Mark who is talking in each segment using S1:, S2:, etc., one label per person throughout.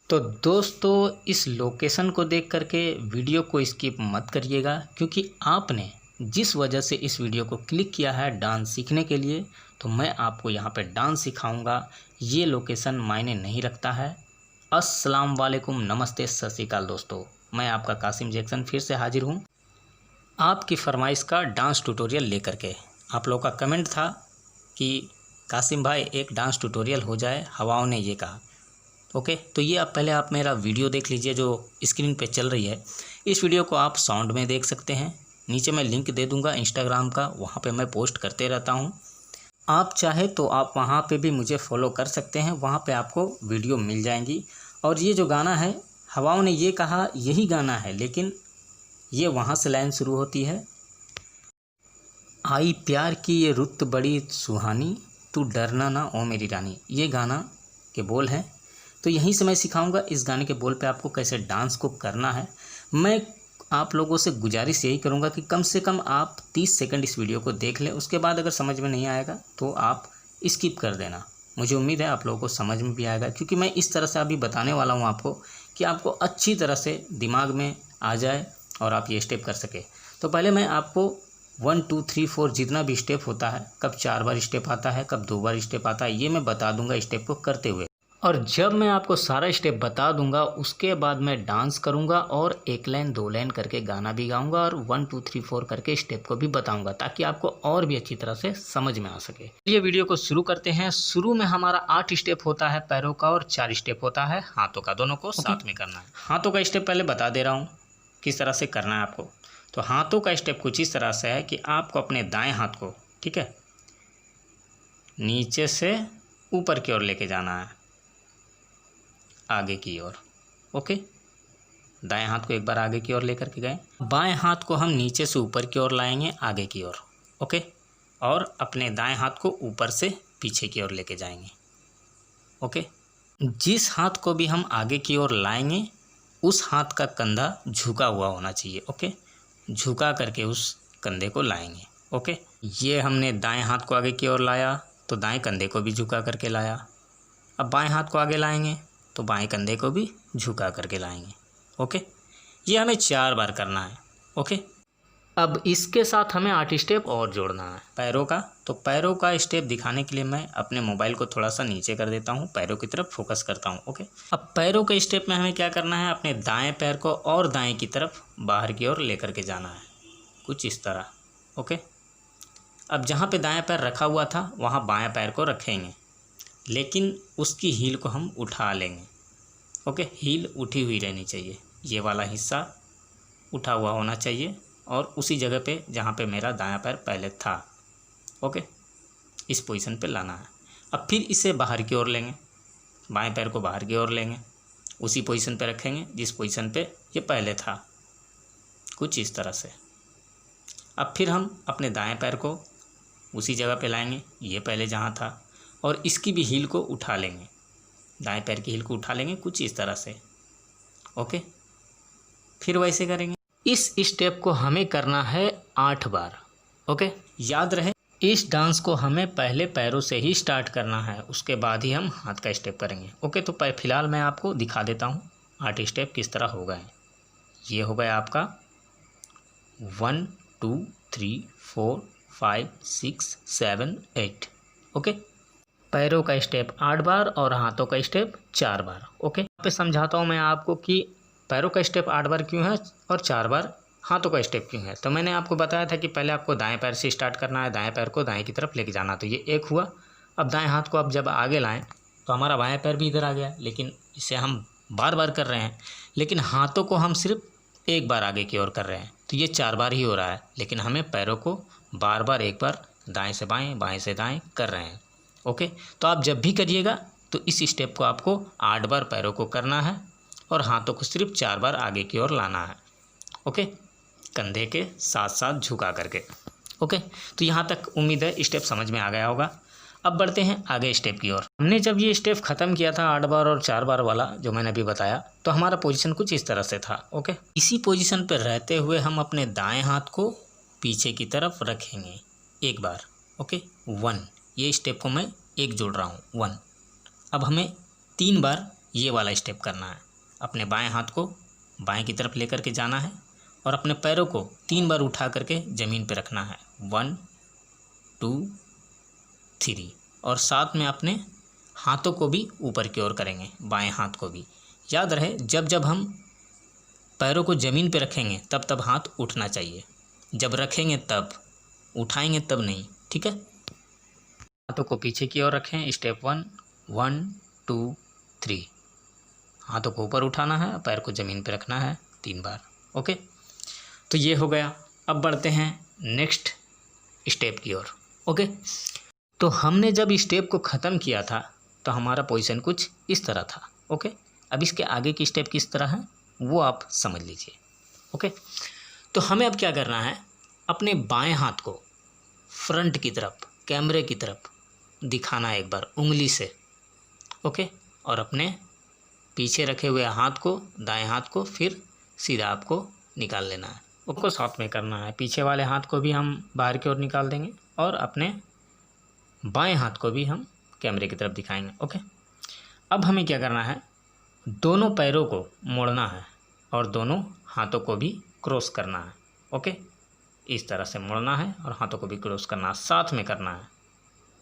S1: तो दोस्तों इस लोकेशन को देख करके वीडियो को स्किप मत करिएगा, क्योंकि आपने जिस वजह से इस वीडियो को क्लिक किया है डांस सीखने के लिए, तो मैं आपको यहाँ पे डांस सिखाऊंगा। ये लोकेशन मायने नहीं रखता है। अस्सलाम वालेकुम, नमस्ते, सत श्री अकाल दोस्तों। मैं आपका कासिम जैक्सन फिर से हाजिर हूँ आपकी फरमाइश का डांस ट्यूटोरियल लेकर के। आप लोगों का कमेंट था कि कासिम भाई एक डांस ट्यूटोरियल हो जाए, हवाओं ने ये कहा। ओके, तो ये आप मेरा वीडियो देख लीजिए जो स्क्रीन पे चल रही है। इस वीडियो को आप साउंड में देख सकते हैं। नीचे मैं लिंक दे दूंगा इंस्टाग्राम का, वहाँ पे मैं पोस्ट करते रहता हूँ। आप चाहे तो आप वहाँ पे भी मुझे फॉलो कर सकते हैं, वहाँ पे आपको वीडियो मिल जाएंगी। और ये जो गाना है हवाओं ने ये कहा, यही गाना है, लेकिन ये वहाँ से लाइन शुरू होती है। आई प्यार की ये रुत बड़ी सुहानी, तू डरना ना ओ मेरी रानी। ये गाना के बोल हैं। तो यहीं से मैं सिखाऊंगा इस गाने के बोल पे आपको कैसे डांस को करना है। मैं आप लोगों से गुजारिश यही करूंगा कि कम से कम आप 30 सेकंड इस वीडियो को देख लें। उसके बाद अगर समझ में नहीं आएगा तो आप स्किप कर देना। मुझे उम्मीद है आप लोगों को समझ में भी आएगा, क्योंकि मैं इस तरह से अभी बताने वाला हूँ आपको कि आपको अच्छी तरह से दिमाग में आ जाए और आप ये स्टेप कर सके। तो पहले मैं आपको 1 2 3 4 जितना भी स्टेप होता है, कब 4 बार स्टेप आता है, कब 2 बार स्टेप आता है, ये मैं बता दूंगा स्टेप को करते हुए। और जब मैं आपको सारा स्टेप बता दूंगा उसके बाद मैं डांस करूंगा और 1 लाइन 2 लाइन करके गाना भी गाऊंगा और 1 2 3 4 करके स्टेप को भी बताऊंगा, ताकि आपको और भी अच्छी तरह से समझ में आ सके। ये वीडियो को शुरू करते हैं। शुरू में हमारा 8 स्टेप होता है पैरों का और 4 स्टेप होता है हाथों का। दोनों को साथ में करना है। हाथों का स्टेप पहले बता दे रहा हूँ किस तरह से करना है आपको। तो हाथों का स्टेप कुछ इस तरह से है कि आपको अपने दाएं हाथ को, ठीक है, नीचे से ऊपर की ओर लेके जाना है, आगे की ओर। ओके, दाएं हाथ को एक बार आगे की ओर लेकर के गए। बाएं हाथ को हम नीचे से ऊपर की ओर लाएंगे, आगे की ओर। ओके, और अपने दाएं हाथ को ऊपर से पीछे की ओर लेके जाएंगे। ओके, जिस हाथ को भी हम आगे की ओर लाएंगे उस हाथ का कंधा झुका हुआ होना चाहिए। ओके, झुका करके उस कंधे को लाएंगे। ओके, ये हमने दाएं हाथ को आगे की ओर लाया तो दाएं कंधे को भी झुका करके लाया। अब बाएं हाथ को आगे लाएंगे तो बाएं कंधे को भी झुका करके लाएंगे। ओके, ये हमें 4 बार करना है। ओके, अब इसके साथ हमें 8 स्टेप और जोड़ना है पैरों का। तो पैरों का स्टेप दिखाने के लिए मैं अपने मोबाइल को थोड़ा सा नीचे कर देता हूँ, पैरों की तरफ फोकस करता हूँ। ओके, अब पैरों के स्टेप में हमें क्या करना है, अपने दाएं पैर को और दाएं की तरफ बाहर की ओर लेकर के जाना है, कुछ इस तरह। ओके, अब जहाँ पे दायां पैर रखा हुआ था वहाँ बायां पैर को रखेंगे, लेकिन उसकी हील को हम उठा लेंगे। ओके, हील उठी हुई रहनी चाहिए, ये वाला हिस्सा उठा हुआ होना चाहिए और उसी जगह पे जहाँ पे मेरा दायां पैर पहले था। ओके, इस पोजीशन पे लाना है। अब फिर इसे बाहर की ओर लेंगे, बाएं पैर को बाहर की ओर लेंगे, उसी पोजीशन पे रखेंगे जिस पोजीशन पे ये पहले था, कुछ इस तरह से। अब फिर हम अपने दाएं पैर को उसी जगह पे लाएंगे, ये पहले जहाँ था, और इसकी भी हील को उठा लेंगे, दाएं पैर की हील को उठा लेंगे कुछ इस तरह से। ओके, फिर वैसे करेंगे। इस स्टेप को हमें करना है 8 बार। ओके, याद रहे इस डांस को हमें पहले पैरों से ही स्टार्ट करना है, उसके बाद ही हम हाथ का स्टेप करेंगे। ओके, तो फिलहाल मैं आपको दिखा देता हूँ 8 स्टेप किस तरह हो गए। ये हो गया आपका 1 2 3 4 5 6 7 8। ओके, पैरों का स्टेप 8 बार और हाथों का स्टेप 4 बार। ओके, यहाँ पे समझाता हूँ मैं आपको कि पैरों का स्टेप 8 बार क्यों है और 4 बार हाथों का स्टेप क्यों है। तो मैंने आपको बताया था कि पहले आपको दाएं पैर से स्टार्ट करना है, दाएं पैर को दाएं की तरफ लेके जाना। तो ये एक हुआ। अब दाएं हाथ को आप जब आगे लाएं तो हमारा बाएं पैर भी इधर आ गया, लेकिन इसे हम बार बार कर रहे हैं, लेकिन हाथों को हम सिर्फ एक बार आगे की ओर कर रहे हैं। तो ये 4 बार ही हो रहा है, लेकिन हमें पैरों को बार बार एक बार दाएँ से बाएँ, बाएँ से दाएँ कर रहे हैं। ओके, तो आप जब भी करिएगा तो इस स्टेप को आपको 8 बार पैरों को करना है और हाथों को सिर्फ 4 बार आगे की ओर लाना है। ओके, कंधे के साथ साथ झुका करके। ओके, तो यहाँ तक उम्मीद है स्टेप समझ में आ गया होगा। अब बढ़ते हैं आगे स्टेप की ओर। हमने जब ये स्टेप ख़त्म किया था 8 बार और 4 बार वाला जो मैंने अभी बताया, तो हमारा पोजीशन कुछ इस तरह से था। ओके, इसी पोजीशन पर रहते हुए हम अपने दाएं हाथ को पीछे की तरफ रखेंगे एक बार। ओके, 1, ये स्टेप को मैं एक जोड़ रहा हूँ 1। अब हमें 3 बार ये वाला स्टेप करना है। अपने बाएं हाथ को बाएं की तरफ लेकर के जाना है और अपने पैरों को 3 बार उठा करके ज़मीन पे रखना है। 1 2 3 और साथ में अपने हाथों को भी ऊपर की ओर करेंगे, बाएं हाथ को भी। याद रहे जब जब हम पैरों को ज़मीन पे रखेंगे तब तब हाथ उठना चाहिए, जब रखेंगे तब, उठाएंगे तब नहीं, ठीक है। हाथों को पीछे की ओर रखें। स्टेप 1 1 2 3 हाथों को ऊपर उठाना है, पैर को ज़मीन पे रखना है 3 बार। ओके, तो ये हो गया। अब बढ़ते हैं नेक्स्ट स्टेप की ओर। ओके, तो हमने जब स्टेप को ख़त्म किया था तो हमारा पोजीशन कुछ इस तरह था। ओके, अब इसके आगे की स्टेप किस तरह है वो आप समझ लीजिए। ओके, तो हमें अब क्या करना है, अपने बाएं हाथ को फ्रंट की तरफ, कैमरे की तरफ दिखाना है एक बार उंगली से। ओके, और अपने पीछे रखे हुए हाथ को, दाएं हाथ को फिर सीधा आपको निकाल लेना है। उसको साथ में करना है। पीछे वाले हाथ को भी हम बाहर की ओर निकाल देंगे और अपने बाएं हाथ को भी हम कैमरे की तरफ दिखाएंगे। ओके, अब हमें क्या करना है, दोनों पैरों को मोड़ना है और दोनों हाथों को भी क्रॉस करना है। ओके, इस तरह से मोड़ना है और हाथों को भी क्रॉस करना है, साथ में करना है।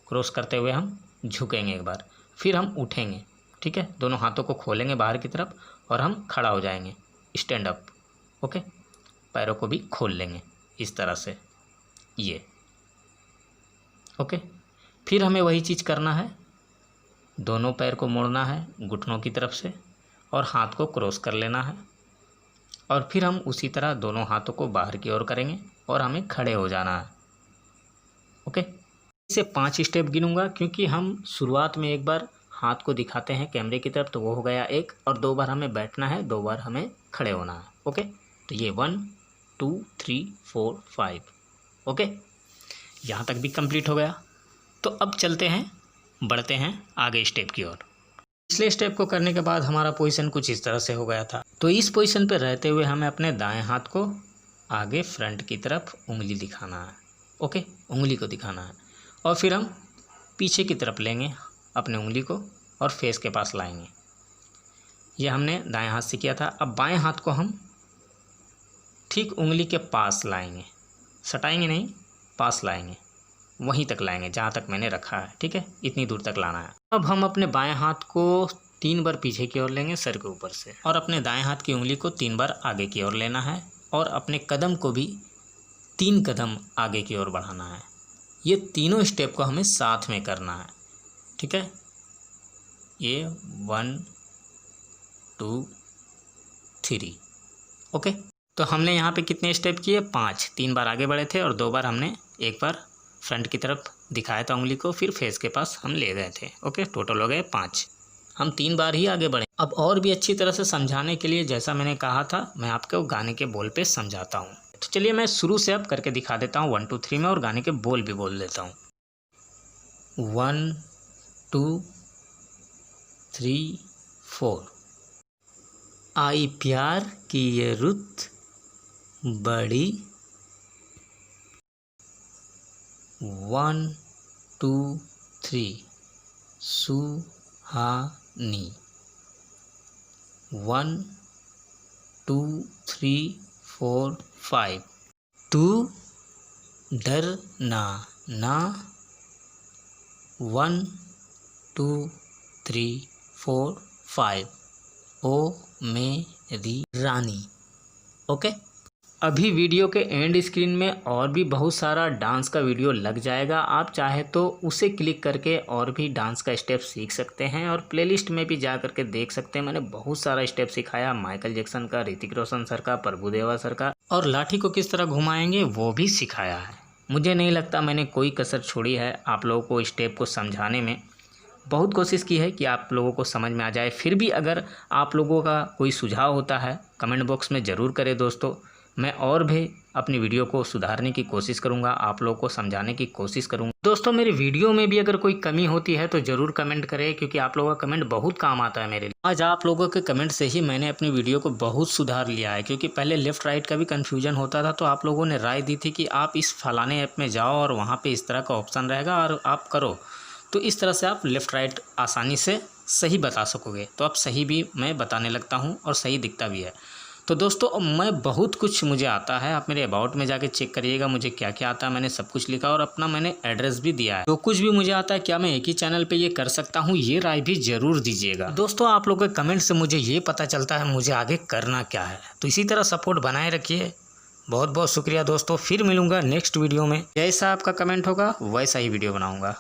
S1: क्रॉस करते हुए हम झुकेंगे एक बार, फिर हम उठेंगे। ठीक है, दोनों हाथों को खोलेंगे बाहर की तरफ और हम खड़ा हो जाएंगे, स्टैंड अप। ओके, पैरों को भी खोल लेंगे इस तरह से, ये। ओके, फिर हमें वही चीज़ करना है, दोनों पैर को मोड़ना है घुटनों की तरफ से और हाथ को क्रॉस कर लेना है और फिर हम उसी तरह दोनों हाथों को बाहर की ओर करेंगे और हमें खड़े हो जाना है। ओके, इसे 5 स्टेप गिनूंगा क्योंकि हम शुरुआत में एक बार हाथ को दिखाते हैं कैमरे की तरफ, तो वो हो गया 1, और 2 बार हमें बैठना है, 2 बार हमें खड़े होना है। ओके, तो ये 1 2 3 4 5। ओके, यहाँ तक भी कंप्लीट हो गया। तो अब चलते हैं, बढ़ते हैं आगे स्टेप की ओर। पिछले स्टेप को करने के बाद हमारा पोजीशन कुछ इस तरह से हो गया था। तो इस पोजीशन पर रहते हुए हमें अपने दाएं हाथ को आगे फ्रंट की तरफ उंगली दिखाना है। ओके, उंगली को दिखाना है और फिर हम पीछे की तरफ लेंगे अपने उंगली को और फेस के पास लाएंगे। ये हमने दाएं हाथ से किया था। अब बाएं हाथ को हम ठीक उंगली के पास लाएंगे, सटाएंगे नहीं, पास लाएंगे, वहीं तक लाएंगे जहाँ तक मैंने रखा है। ठीक है, इतनी दूर तक लाना है। अब हम अपने बाएं हाथ को 3 बार पीछे की ओर लेंगे सर के ऊपर से और अपने दाएं हाथ की उंगली को 3 बार आगे की ओर लेना है और अपने कदम को भी 3 कदम आगे की ओर बढ़ाना है। ये तीनों स्टेप को हमें साथ में करना है। ठीक है, ये 1 2 3। ओके, तो हमने यहाँ पे कितने स्टेप किए, 5। 3 बार आगे बढ़े थे और 2 बार हमने एक बार फ्रंट की तरफ दिखाया था उंगली को, फिर फेस के पास हम ले गए थे। ओके, टोटल हो गए 5। हम 3 बार ही आगे बढ़े। अब और भी अच्छी तरह से समझाने के लिए, जैसा मैंने कहा था, मैं आपको गाने के बोल पे समझाता हूँ। तो चलिए मैं शुरू से अब करके दिखा देता हूँ 1 2 3 में और गाने के बोल भी बोल देता हूँ। 1 2 3 4। आई प्यार की ये रुत बड़ी, 1 2 3 सुहानी, 1 2 3 4 5। तू डरना ना, 1 2 3 4 5। ओ मेरी रानी। ओके, अभी वीडियो के एंड स्क्रीन में और भी बहुत सारा डांस का वीडियो लग जाएगा। आप चाहे तो उसे क्लिक करके और भी डांस का स्टेप सीख सकते हैं और प्लेलिस्ट में भी जा करके देख सकते हैं। मैंने बहुत सारा स्टेप सिखाया, माइकल जैक्सन का, ऋतिक रोशन सर का, प्रभुदेवा सर का, और लाठी को किस तरह घुमाएंगे वो भी सिखाया है। मुझे नहीं लगता मैंने कोई कसर छोड़ी है आप लोगों को स्टेप को समझाने में। बहुत कोशिश की है कि आप लोगों को समझ में आ जाए। फिर भी अगर आप लोगों का कोई सुझाव होता है कमेंट बॉक्स में ज़रूर करें दोस्तों। मैं और भी अपनी वीडियो को सुधारने की कोशिश करूंगा, आप लोगों को समझाने की कोशिश करूंगा। दोस्तों, मेरी वीडियो में भी अगर कोई कमी होती है तो ज़रूर कमेंट करें, क्योंकि आप लोगों का कमेंट बहुत काम आता है मेरे लिए। आज आप लोगों के कमेंट से ही मैंने अपनी वीडियो को बहुत सुधार लिया है, क्योंकि पहले लेफ़्ट राइट का भी कन्फ्यूजन होता था। तो आप लोगों ने राय दी थी कि आप इस फलाने ऐप में जाओ और वहाँ पर इस तरह का ऑप्शन रहेगा और आप करो, तो इस तरह से आप लेफ़्ट राइट आसानी से सही बता सकोगे। तो अब सही भी मैं बताने लगता हूँ और सही दिखता भी है। तो दोस्तों मैं बहुत कुछ मुझे आता है, आप मेरे अबाउट में जाके चेक करिएगा मुझे क्या क्या आता है, मैंने सब कुछ लिखा और अपना मैंने एड्रेस भी दिया है। जो कुछ भी मुझे आता है क्या मैं एक ही चैनल पे ये कर सकता हूँ, ये राय भी ज़रूर दीजिएगा। दोस्तों आप लोगों के कमेंट से मुझे ये पता चलता है मुझे आगे करना क्या है। तो इसी तरह सपोर्ट बनाए रखिए। बहुत बहुत शुक्रिया दोस्तों। फिर मिलूँगा नेक्स्ट वीडियो में। जैसा आपका कमेंट होगा वैसा ही वीडियो बनाऊँगा।